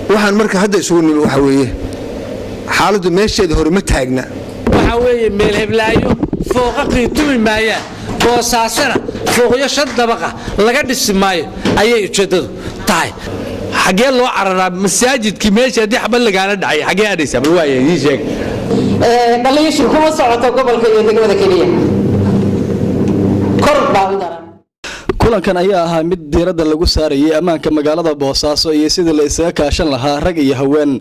waxaan marka hadda isugu nimi waxa weeye xaaladdu meesheeda hore ma taagna waxa weeye meel heblaayo fooqa qiitumi maayaan boosaasana fooqyo 5 dabaqa laga dhisi maayo ayay ujeedadu tahay xagee loo cararaa masaajidkii meesha hadii xabad lagaana dhacay xagee aadaysaa bal waaye ii sheeg dhalinyashu kuma socoto gobolka iyo degmada kaliya kor baa u daran kulankan ayaa ahaa mid diiradda lagu saarayay ammaanka magaalada Boosaaso iyo sidii la isaga kaashan lahaa rag iyo haween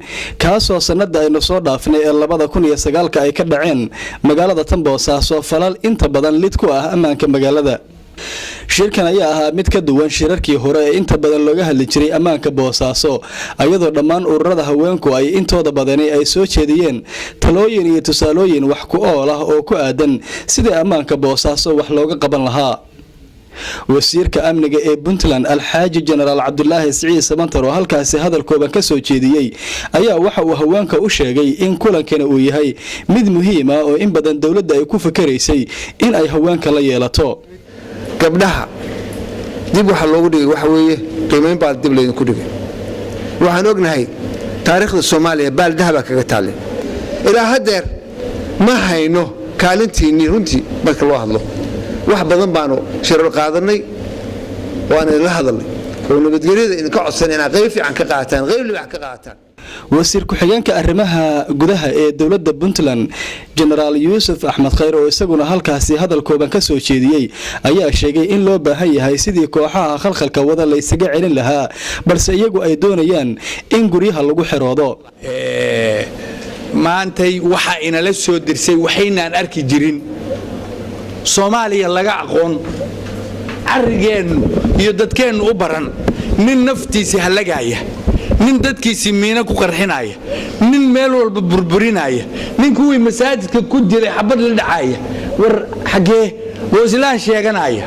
kaasoo sanada aynu soo dhaafnay ee 2009 ay ka dhaceen magaalada tan Boosaaso falal inta badan lid ku ah ammaanka magaalada shirkan ayaa ahaa mid ka duwan shirarkii hore ee inta badan looga hadli jiray ammaanka Boosaaso ayadoo dhammaan ururada haweenku ay intooda badan ay soo jeediyeen talooyin iyo tusaalooyin wax ku ool ah oo ku aadan sidii ammaanka Boosaaso wax looga qaban lahaa wasiirka amniga ee Puntland Alxaaji General Cabdullaahi Siciid Samantar oo halkaasi hadal kooban ka soo jeediyay ayaa waxa uu haweenka u sheegay in kulankana uu yahay mid muhiim ah oo in badan dawladda ay ku fakireysay in ay haweenka la yeelato gabdhaha dib waxa loogu dhigay waxa weeye qiimeyn baa dib leeyin ku dhigay waxaan ognahay taariikhda Soomaaliya baal dahaba kaga taale ilaa hadeer ma hayno kaalintiini runtii marka loo hadlo wax badan baanu shirar qaadanay waana la hadalnay oo nabadgelyada in ka codsan in qayb fiican ka qaataan qayb libax ka qaataan wasiir ku-xigeenka arrimaha gudaha ee dawladda Puntland General Yusuf Ahmed Khayr oo isaguna halkaasi hadal kooban ka soo jeediyay ayaa sheegay in loo baahan yahay sidii kooxaha khalkhalka wada la isaga celin lahaa balse iyagu ay doonayaan in guryaha lagu xiroodo maantay waxa ina la soo dirsay waxaynaan arki jirin Soomaaliya laga aqoon arigeenu iyo dadkeenu u baran nin naftiisa halagaaya nin dadkiisa miina ku qarxinaya nin meel walba burburinaya nin kuwii masaajidka ku jiray xabad la dhacaya war xagee waslaan sheeganaya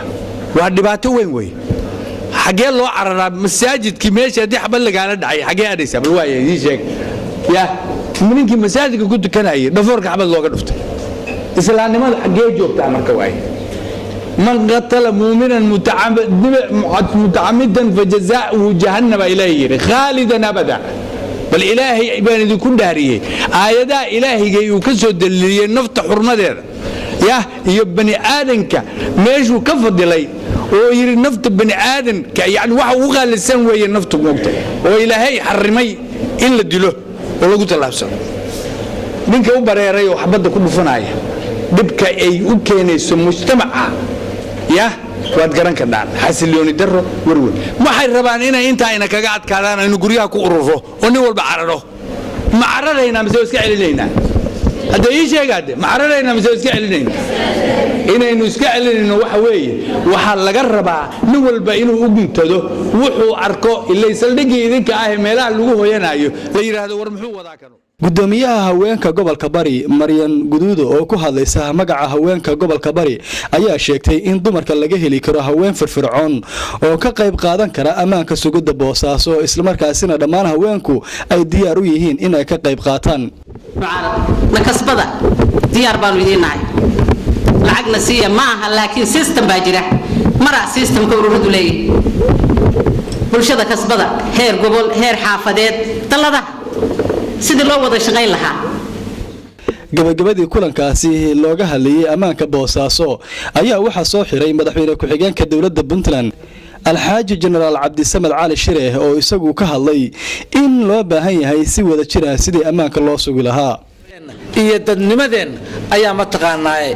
waa dhibaato weyn way xagee loo cararaa masaajidkii meesha hadii xabad lagaana dhacay xagee aadaysaa bal waaye ii sheeg ya ninkii masaajidka ku tukanayay dhafoorka xabad looga dhuftay islaamnimada xagee joogtaa marka waay man qatala mu'minan muta'ammidan fajazaa'uhu jahannam ilayhi khalidan abada bal ilaahi ibn idinku dhaariyay aayada ilaahigay uu ka soo daliliyay nafta xurmadeeda ya iyo bani aadanka meeshu ka fadilay oo yiri nafta bani aadanka yaani waxa uu qaalisan weeye naftu moogta oo ilaahay xarimay in la dilo oo lagu talaabsado ninka u bareeray oo xabada ku dhufanaya dibka ay u keenayso mujtamaca ya waad garan ka dhaan xasilooni daro warwar waxay rabaan inay inta ina kaga adkaadaan inuu guriyaha ku ururo oo nin walba cararo ma cararayna mise iska celinayna hada ii sheegade ma cararayna mise iska celinayna inaynu iska celinayno waxa weeye waxa laga rabaa nin walba inuu u guntado wuxuu arko ilaa saldhigii idinka ah meelaha lagu hooyanayo la yiraahdo war muxuu wadaa kano gudoomiyaha haweenka gobolka Bari Maryan Guduudo oo ku hadlaysa magaca haweenka gobolka Bari ayaa sheegtay in dumarka laga heli karo haween firfircoon oo ka qayb qaadan kara ammaanka sugidda Boosaaso isla markaasina dhammaan haweenku ay diyaar u yihiin in ay ka qayb qaataan nakasbada diyaar baan u idinahay lacagna siiya ma aha laakiin system baa jira mara systemka ururadu leeyahay bulshada kasbada heer gobol heer xaafadeed talada sidii loo wada shaqayn lahaa gabagabadii kulankaasi looga hadlayay ammaanka Boosaaso ayaa waxa soo xiray madaxweyne ku-xigeenka dawladda Puntland Alxaaji General Cabdisamed Cali Shire oo isagu ka hadlay in loo baahan yahay si wada jir ah sidii ammaanka loo sugi lahaa iyo dadnimadeen ayaa ma taqaanaa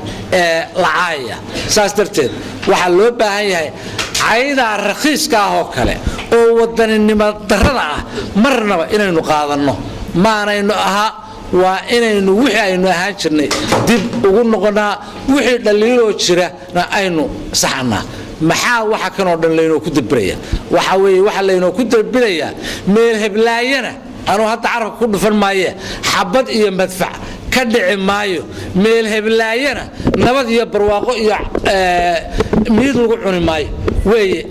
lacaaya saas darteed waxa loo baahan yahay ayda raqiiska ah oo kale oo wadaninimo darrada ah marnaba inaynu qaadanno maanaynu aha waa inaynu wixii aynu ahaan jirnay dib ugu noqonaa wixii dhaliiloo jira aynu saxnaa maxaa waxa kanoo dhan leeyno ku dibiraya waxa weeye waxa leeyno ku dibiraya meel heblaayana anuu hadda carabka ku dhufan maaye xabad iyo madfac ka dhici maayo meel heblaayana nabad iyo barwaaqo iyo mid lagu cuni maayo weeye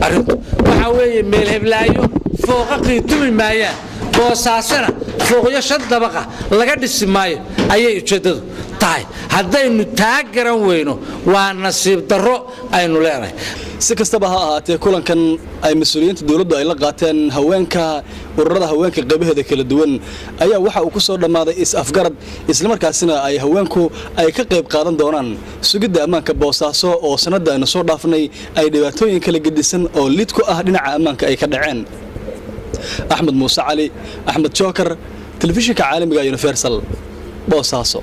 arrintu waxa weeye meel heblaayo fooqa qiitumi maayaan boosaasana fooqyo 5 dabaqa laga dhisi maayo ayay ujeedadu tahay haddaynu taa garan weyno waa nasiib darro aynu leenahay. si kastaba ha ahaatee kulankan ay mas'uuliyiinta dawladdu ay la qaateen haweenka ururada haweenka qaybaheeda kala duwan ayaa waxa uu ku soo dhamaaday is-afgarad isla markaasina ay haweenku ay ka qayb qaadan doonaan sugidda ammaanka Boosaaso oo sanadda aynu soo dhaafnay ay dhibaatooyin kala gedisan oo lid ku ah dhinaca ammaanka ay ka dhaceen. Axmed Muuse Cali, Axmed Joker, telefishinka caalamiga Universal, Boosaaso.